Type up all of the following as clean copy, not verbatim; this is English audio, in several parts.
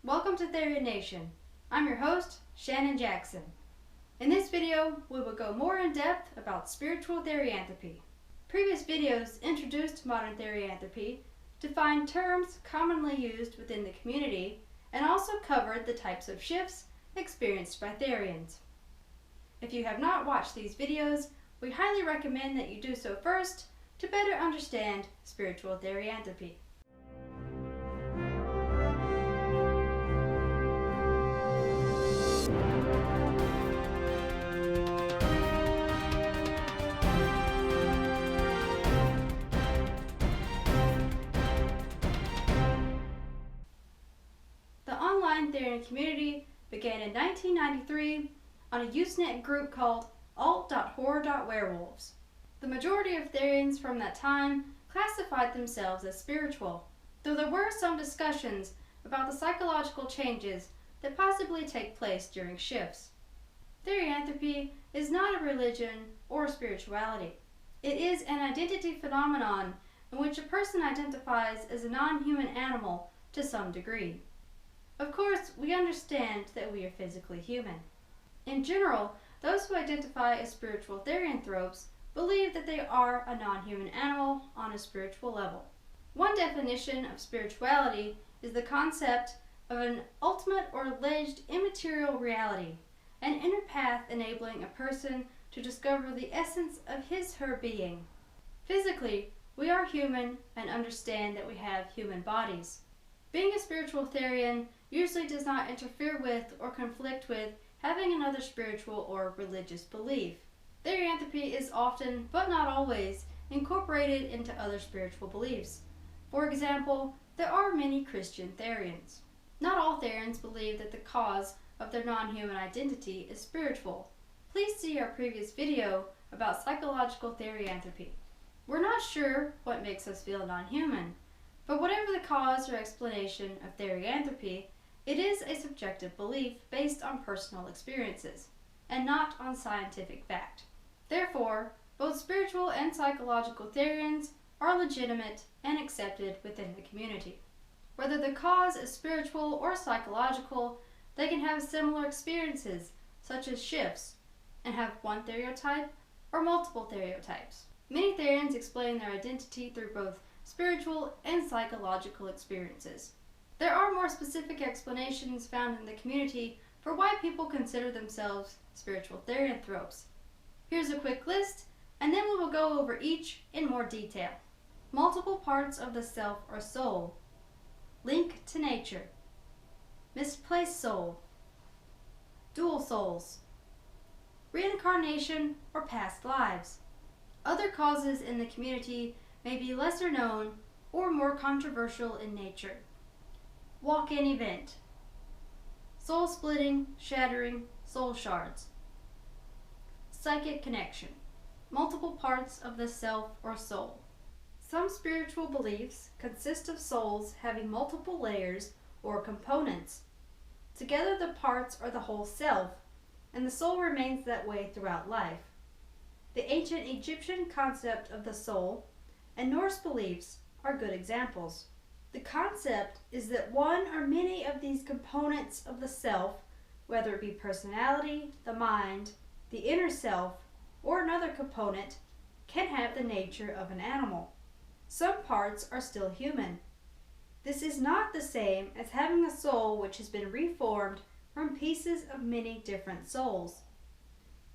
Welcome to Therian Nation. I'm your host, Shannon Jackson. In this video, we will go more in depth about spiritual therianthropy. Previous videos introduced modern therianthropy, defined terms commonly used within the community, and also covered the types of shifts experienced by Therians. If you have not watched these videos, we highly recommend that you do so first to better understand spiritual therianthropy. The online Therian community began in 1993 on a Usenet group called alt.horror.werewolves. The majority of Therians from that time classified themselves as spiritual, though there were some discussions about the psychological changes that possibly take place during shifts. Therianthropy is not a religion or spirituality. It is an identity phenomenon in which a person identifies as a non-human animal to some degree. Of course, we understand that we are physically human. In general, those who identify as spiritual therianthropes believe that they are a non-human animal on a spiritual level. One definition of spirituality is the concept of an ultimate or alleged immaterial reality, an inner path enabling a person to discover the essence of his/her being. Physically, we are human and understand that we have human bodies. Being a spiritual Therian usually does not interfere with or conflict with having another spiritual or religious belief. Therianthropy is often, but not always, incorporated into other spiritual beliefs. For example, there are many Christian Therians. Not all Therians believe that the cause of their non-human identity is spiritual. Please see our previous video about psychological therianthropy. We're not sure what makes us feel non-human, but whatever the cause or explanation of therianthropy, it is a subjective belief based on personal experiences, and not on scientific fact. Therefore, both spiritual and psychological Therians are legitimate and accepted within the community. Whether the cause is spiritual or psychological, they can have similar experiences, such as shifts, and have one theriotype or multiple theriotypes. Many Therians explain their identity through both spiritual and psychological experiences. There are more specific explanations found in the community for why people consider themselves spiritual therianthropes. Here's a quick list, and then we will go over each in more detail. Multiple parts of the self or soul. Link to nature. Misplaced soul. Dual souls. Reincarnation or past lives. Other causes in the community may be lesser known or more controversial in nature. Walk-in event. Soul splitting, shattering, soul shards. Psychic connection. Multiple parts of the self or soul. Some spiritual beliefs consist of souls having multiple layers or components. Together the parts are the whole self, and the soul remains that way throughout life. The ancient Egyptian concept of the soul and Norse beliefs are good examples. The concept is that one or many of these components of the self, whether it be personality, the mind, the inner self, or another component, can have the nature of an animal. Some parts are still human. This is not the same as having a soul which has been reformed from pieces of many different souls.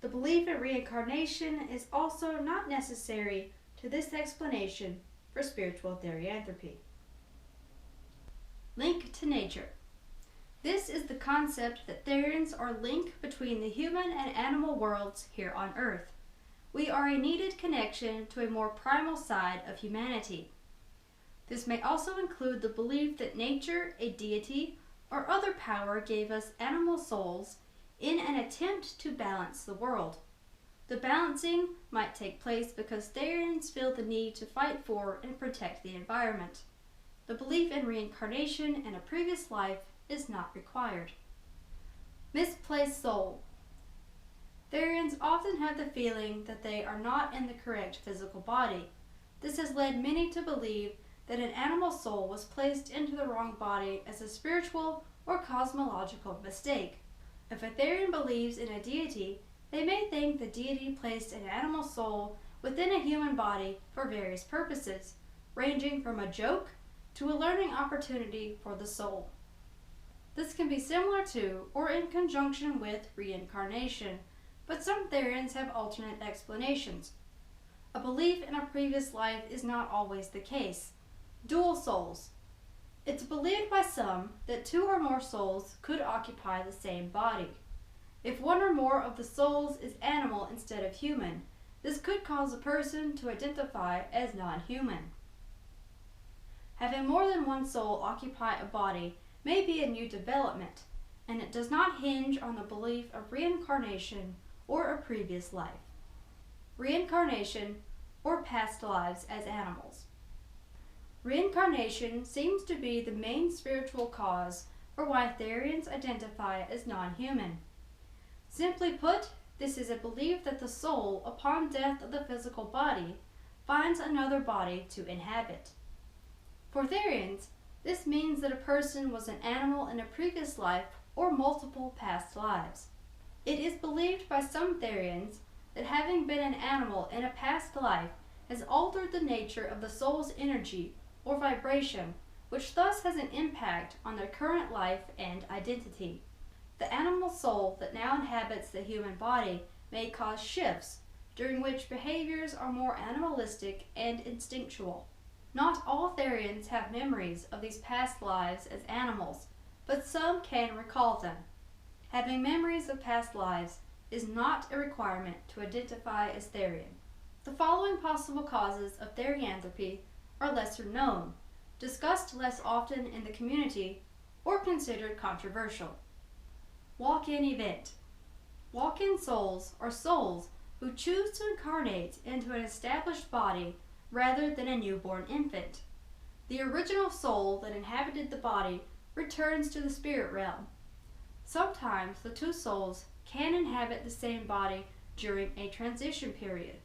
The belief in reincarnation is also not necessary to this explanation for spiritual therianthropy. Link to nature. This is the concept that Therians are a link between the human and animal worlds here on Earth. We are a needed connection to a more primal side of humanity. This may also include the belief that nature, a deity, or other power gave us animal souls in an attempt to balance the world. The balancing might take place because Therians feel the need to fight for and protect the environment. The belief in reincarnation in a previous life is not required. Misplaced soul. Therians often have the feeling that they are not in the correct physical body. This has led many to believe that an animal soul was placed into the wrong body as a spiritual or cosmological mistake. If a Therian believes in a deity, they may think the deity placed an animal soul within a human body for various purposes, ranging from a joke to a learning opportunity for the soul. This can be similar to or in conjunction with reincarnation, but some Therians have alternate explanations. A belief in a previous life is not always the case. Dual souls. It's believed by some that two or more souls could occupy the same body. If one or more of the souls is animal instead of human, this could cause a person to identify as non-human. Having more than one soul occupy a body may be a new development, and it does not hinge on the belief of reincarnation or a previous life. Reincarnation or past lives as animals. Reincarnation seems to be the main spiritual cause for why Therians identify as non-human. Simply put, this is a belief that the soul, upon death of the physical body, finds another body to inhabit. For Therians, this means that a person was an animal in a previous life or multiple past lives. It is believed by some Therians that having been an animal in a past life has altered the nature of the soul's energy or vibration, which thus has an impact on their current life and identity. The animal soul that now inhabits the human body may cause shifts, during which behaviors are more animalistic and instinctual. Not all Therians have memories of these past lives as animals, but some can recall them. Having memories of past lives is not a requirement to identify as Therian. The following possible causes of therianthropy are lesser known, discussed less often in the community, or considered controversial. Walk-in event. Walk-in souls are souls who choose to incarnate into an established body rather than a newborn infant. The original soul that inhabited the body returns to the spirit realm. Sometimes the two souls can inhabit the same body during a transition period.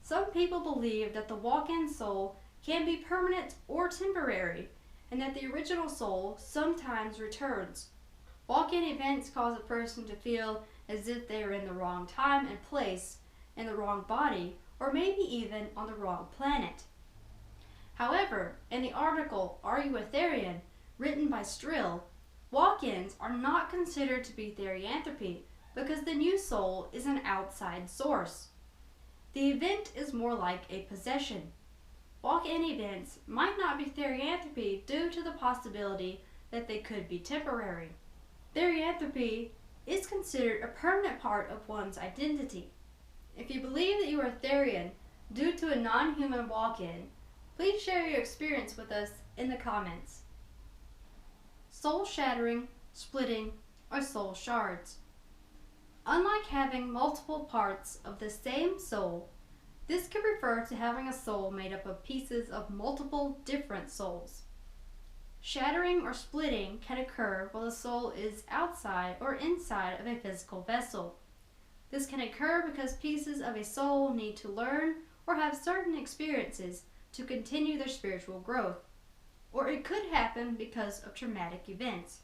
Some people believe that the walk-in soul can be permanent or temporary, and that the original soul sometimes returns. Walk-in events cause a person to feel as if they are in the wrong time and place, in the wrong body, or maybe even on the wrong planet. However, in the article Are You a Therian, written by Strill, walk-ins are not considered to be therianthropy because the new soul is an outside source. The event is more like a possession. Walk-in events might not be therianthropy due to the possibility that they could be temporary. Therianthropy is considered a permanent part of one's identity. If you believe that you are Therian due to a non-human walk-in, please share your experience with us in the comments. Soul shattering, splitting, or soul shards. Unlike having multiple parts of the same soul, this could refer to having a soul made up of pieces of multiple different souls. Shattering or splitting can occur while the soul is outside or inside of a physical vessel. This can occur because pieces of a soul need to learn or have certain experiences to continue their spiritual growth, or it could happen because of traumatic events.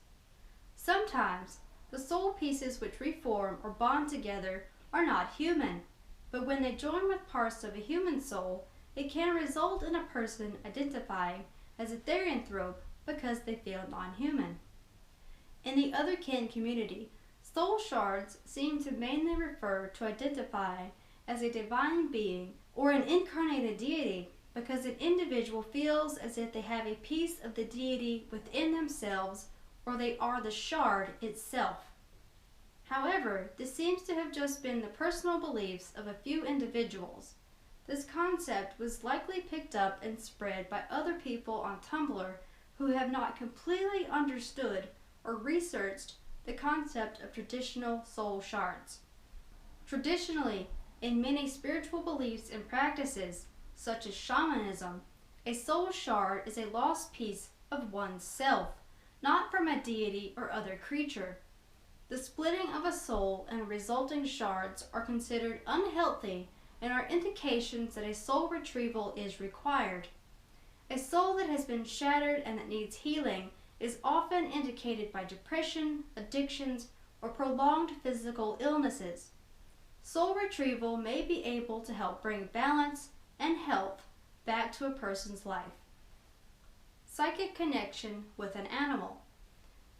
Sometimes, the soul pieces which reform or bond together are not human, but when they join with parts of a human soul, it can result in a person identifying as a therianthrope because they feel non-human. In the otherkin community, soul shards seem to mainly refer to identifying as a divine being or an incarnated deity because an individual feels as if they have a piece of the deity within themselves or they are the shard itself. However, this seems to have just been the personal beliefs of a few individuals. This concept was likely picked up and spread by other people on Tumblr who have not completely understood or researched the concept of traditional soul shards. Traditionally, in many spiritual beliefs and practices, such as shamanism, a soul shard is a lost piece of oneself, not from a deity or other creature. The splitting of a soul and resulting shards are considered unhealthy and are indications that a soul retrieval is required. A soul that has been shattered and that needs healing is often indicated by depression, addictions, or prolonged physical illnesses. Soul retrieval may be able to help bring balance and health back to a person's life. Psychic connection with an animal.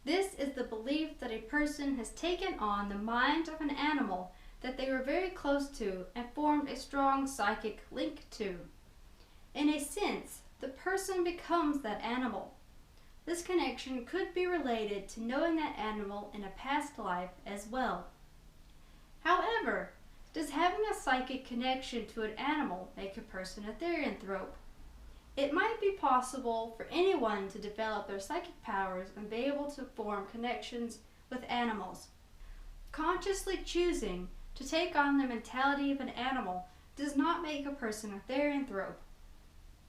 This is the belief that a person has taken on the mind of an animal that they were very close to and formed a strong psychic link to. In a sense, the person becomes that animal. This connection could be related to knowing that animal in a past life as well. However, does having a psychic connection to an animal make a person a therianthrope? It might be possible for anyone to develop their psychic powers and be able to form connections with animals. Consciously choosing to take on the mentality of an animal does not make a person a therianthrope.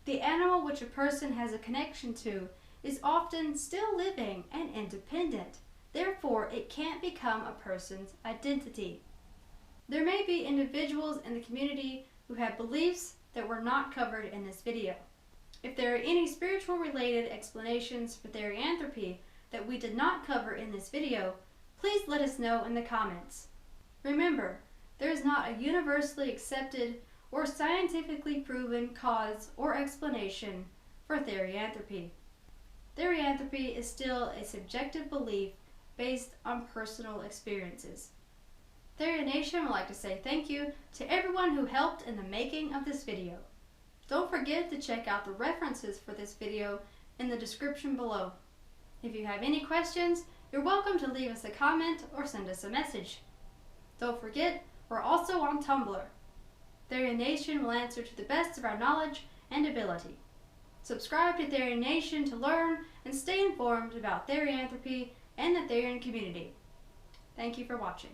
The animal which a person has a connection to is often still living and independent. Therefore, it can't become a person's identity. There may be individuals in the community who have beliefs that were not covered in this video. If there are any spiritual related explanations for therianthropy that we did not cover in this video, please let us know in the comments. Remember, there is not a universally accepted or scientifically proven cause or explanation for therianthropy. Therianthropy is still a subjective belief based on personal experiences. Therian Nation would like to say thank you to everyone who helped in the making of this video. Don't forget to check out the references for this video in the description below. If you have any questions, you're welcome to leave us a comment or send us a message. Don't forget, we're also on Tumblr. Therian Nation will answer to the best of our knowledge and ability. Subscribe to Therian Nation to learn and stay informed about therianthropy and the Therian community. Thank you for watching.